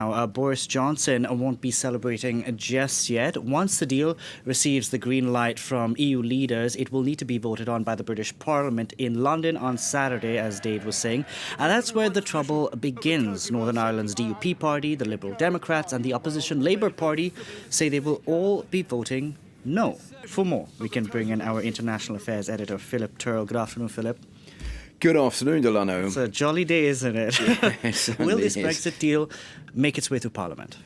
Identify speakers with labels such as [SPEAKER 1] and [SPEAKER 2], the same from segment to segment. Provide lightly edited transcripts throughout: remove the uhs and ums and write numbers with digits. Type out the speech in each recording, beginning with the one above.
[SPEAKER 1] Now, Boris Johnson won't be celebrating just yet. Once the deal receives the green light from EU leaders, it will need to be voted on by the British Parliament in London on Saturday, as Dave was saying. And that's where the trouble begins. Northern Ireland's DUP party, the Liberal Democrats, and the opposition Labour Party say they will all be voting no. For more, we can bring in our international affairs editor, Philip Turle. Good afternoon, Philip.
[SPEAKER 2] Good afternoon, Delano.
[SPEAKER 1] It's a jolly day, isn't it? Will this Brexit deal make its way to Parliament?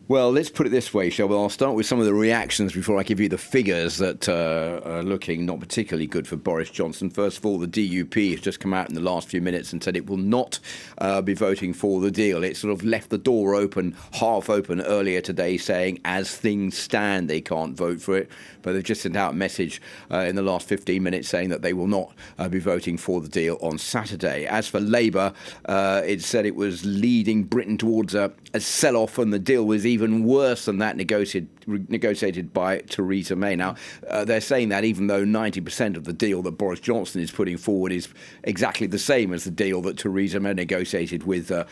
[SPEAKER 2] Well, let's put it this way, shall we? I'll start with some of the reactions before I give you the figures that are looking not particularly good for Boris Johnson. First of all, the DUP has just come out in the last few minutes and said it will not be voting for the deal. It sort of left the door open, half open earlier today, saying as things stand, they can't vote for it. But they've just sent out a message in the last 15 minutes saying that they will not be voting for the deal on Saturday. As for Labour, it said it was leading Britain towards a sell-off, and the deal was even worse than that negotiated by Theresa May. Now, they're saying that even though 90% of the deal that Boris Johnson is putting forward is exactly the same as the deal that Theresa May negotiated with the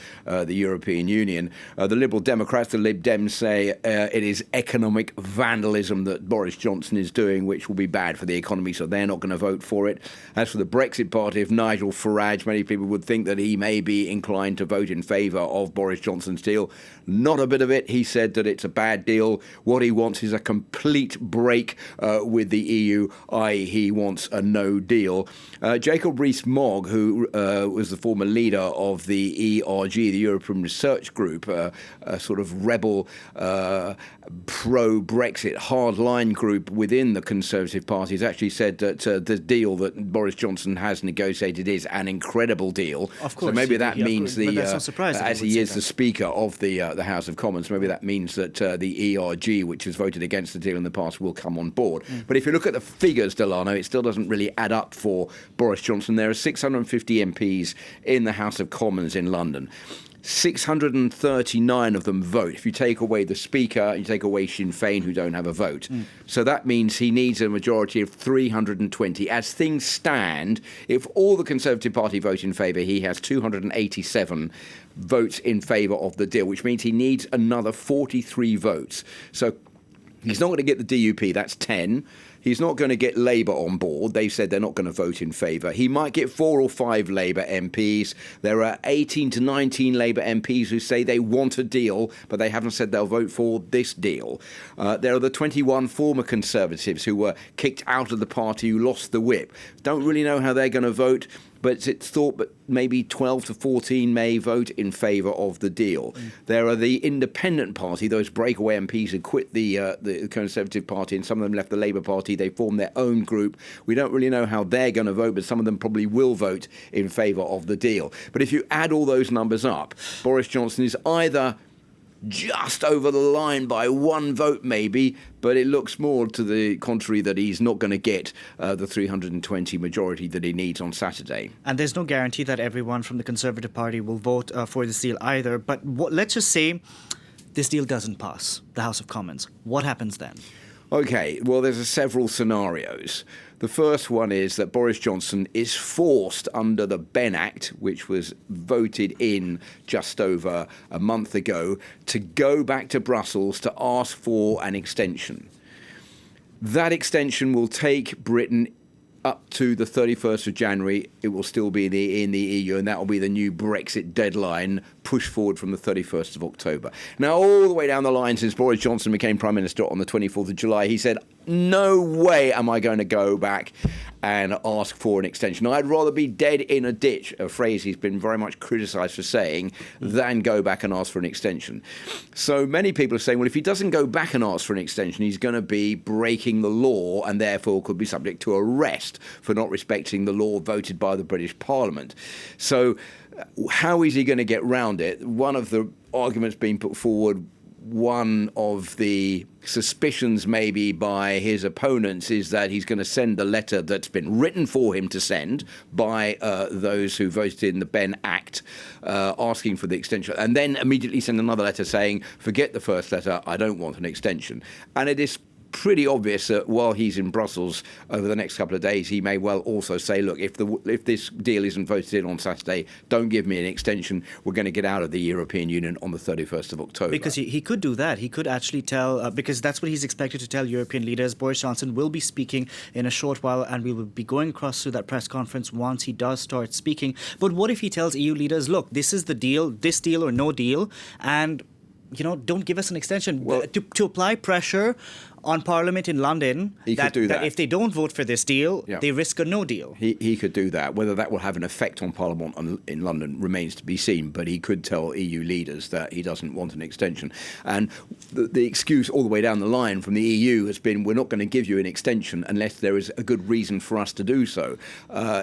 [SPEAKER 2] European Union. The Liberal Democrats, the Lib Dems, say it is economic vandalism that Boris Johnson is doing, which will be bad for the economy, so they're not going to vote for it. As for the Brexit party of Nigel Farage, many people would think that he may be inclined to vote in favour of Boris Johnson's deal. Not a bit of it. He said that it's a bad deal. What he wants is a complete break with the EU, i.e. he wants a no deal. Jacob Rees-Mogg, who was the former leader of the ERG, the European Research Group, a sort of rebel pro-Brexit hardline group within the Conservative Party, has actually said that the deal that Boris Johnson has negotiated is an incredible deal.
[SPEAKER 1] Of course,
[SPEAKER 2] so maybe that means
[SPEAKER 1] as
[SPEAKER 2] he is the Speaker of the House of Commons, maybe that means that the ERG, which has voted against the deal in the past, will come on board. But if you look at the figures, Delano, it still doesn't really add up for Boris Johnson. There are 650 MPs in the House of Commons in London. 639 of them vote. If you take away the Speaker, you take away Sinn Féin, who don't have a vote. So that means he needs a majority of 320. As things stand, if all the Conservative Party vote in favour, he has 287 votes in favour of the deal, which means he needs another 43 votes. So he's not going to get the DUP, that's 10. He's not going to get Labour on board. They've said they're not going to vote in favour. He might get 4 or 5 Labour MPs. There are 18 to 19 Labour MPs who say they want a deal, but they haven't said they'll vote for this deal. There are the 21 former Conservatives who were kicked out of the party, who lost the whip. Don't really know how they're going to vote, but it's thought that maybe 12 to 14 may vote in favour of the deal. There are the Independent Party, those breakaway MPs who quit the Conservative Party, and some of them left the Labour Party. They formed their own group. We don't really know how they're going to vote, but some of them probably will vote in favour of the deal. But if you add all those numbers up, Boris Johnson is either just over the line by 1 vote maybe, but it looks more to the contrary that he's not going to get the 320 majority that he needs on Saturday.
[SPEAKER 1] And there's no guarantee that everyone from the Conservative Party will vote for this deal either. But let's just say this deal doesn't pass the House of Commons. What happens then?
[SPEAKER 2] OK, well, there's several scenarios. The first one is that Boris Johnson is forced under the Benn Act, which was voted in just over a month ago, to go back to Brussels to ask for an extension. That extension will take Britain up to the 31st of January. It will still be in the EU, and that will be the new Brexit deadline, pushed forward from the 31st of October. Now, all the way down the line since Boris Johnson became Prime Minister on the 24th of July, he said, no way am I going to go back and ask for an extension. I'd rather be dead in a ditch, a phrase he's been very much criticised for saying, than go back and ask for an extension. So many people are saying, well, if he doesn't go back and ask for an extension, he's going to be breaking the law and therefore could be subject to arrest for not respecting the law voted by the British Parliament. So how is he going to get round it? One of the arguments being put forward, one of the suspicions maybe by his opponents, is that he's going to send the letter that's been written for him to send by those who voted in the Benn Act asking for the extension, and then immediately send another letter saying, forget the first letter, I don't want an extension. And it is pretty obvious that while he's in Brussels over the next couple of days, he may well also say, look, if this deal isn't voted in on Saturday, don't give me an extension. We're going to get out of the European Union on the 31st of October.
[SPEAKER 1] Because he could do that. He could actually tell, because that's what he's expected to tell European leaders. Boris Johnson will be speaking in a short while, and we will be going across through that press conference once he does start speaking. But what if he tells EU leaders, look, this is the deal, this deal or no deal, and don't give us an extension.
[SPEAKER 2] Well,
[SPEAKER 1] to apply pressure on Parliament in London
[SPEAKER 2] could do that.
[SPEAKER 1] If they don't vote for this deal,
[SPEAKER 2] Yeah.
[SPEAKER 1] they risk a no deal.
[SPEAKER 2] He could do that. Whether that will have an effect on Parliament in London remains to be seen, but he could tell EU leaders that he doesn't want an extension. And the excuse all the way down the line from the EU has been, we're not going to give you an extension unless there is a good reason for us to do so.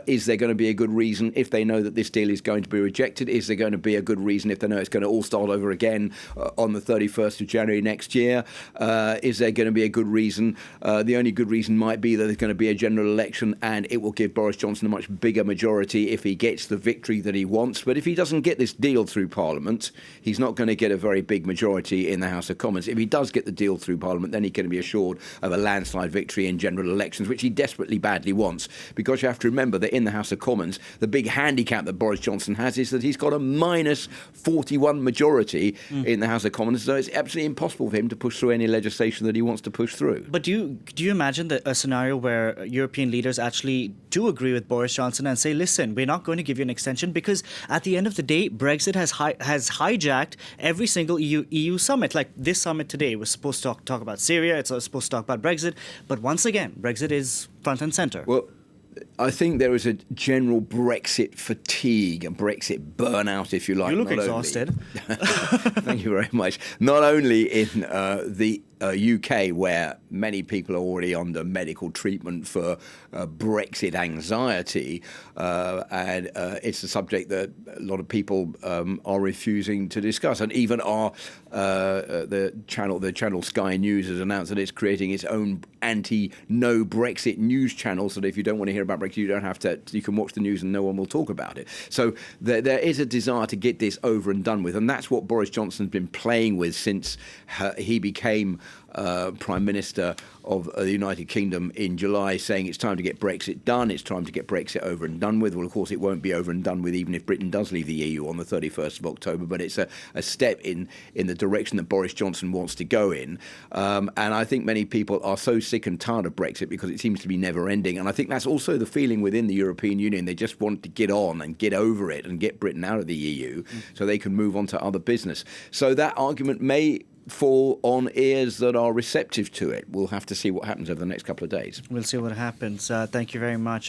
[SPEAKER 2] Is there going to be a good reason if they know that this deal is going to be rejected? Is there going to be a good reason if they know it's going to all start over again on the 31st of January next year? Is there going to be a good reason? The only good reason might be that there's going to be a general election and it will give Boris Johnson a much bigger majority if he gets the victory that he wants. But if he doesn't get this deal through Parliament, he's not going to get a very big majority in the House of Commons. If he does get the deal through Parliament, then he's going to be assured of a landslide victory in general elections, which he desperately badly wants. Because you have to remember that in the House of Commons, the big handicap that Boris Johnson has is that he's got a minus 41 majority in the House of Commons, so it's absolutely impossible for him to push through any legislation that he wants to push through.
[SPEAKER 1] But do you imagine a scenario where European leaders actually do agree with Boris Johnson and say, listen, we're not going to give you an extension, because at the end of the day, Brexit has hijacked every single EU summit. Like this summit today was supposed to talk about Syria, it's supposed to talk about Brexit, but once again, Brexit is front and center.
[SPEAKER 2] Well, I think there is a general Brexit fatigue and Brexit burnout, if you like.
[SPEAKER 1] You look exhausted.
[SPEAKER 2] Thank you very much. Not only in the UK, where many people are already under medical treatment for Brexit anxiety, and it's a subject that a lot of people are refusing to discuss. And even the channel Sky News has announced that it's creating its own anti-no Brexit news channel, so that if you don't want to hear about Brexit, you don't have to. You can watch the news and no one will talk about it. So there is a desire to get this over and done with, and that's what Boris Johnson's been playing with since he became Prime Minister of the United Kingdom in July, saying it's time to get Brexit done, it's time to get Brexit over and done with. Well, of course, it won't be over and done with even if Britain does leave the EU on the 31st of October, but it's a step in the direction that Boris Johnson wants to go in. And I think many people are so sick and tired of Brexit because it seems to be never ending. And I think that's also the feeling within the European Union. They just want to get on and get over it and get Britain out of the EU so they can move on to other business. So that argument may fall on ears that are receptive to it. We'll have to see what happens over the next couple of days.
[SPEAKER 1] We'll see what happens. Thank you very much.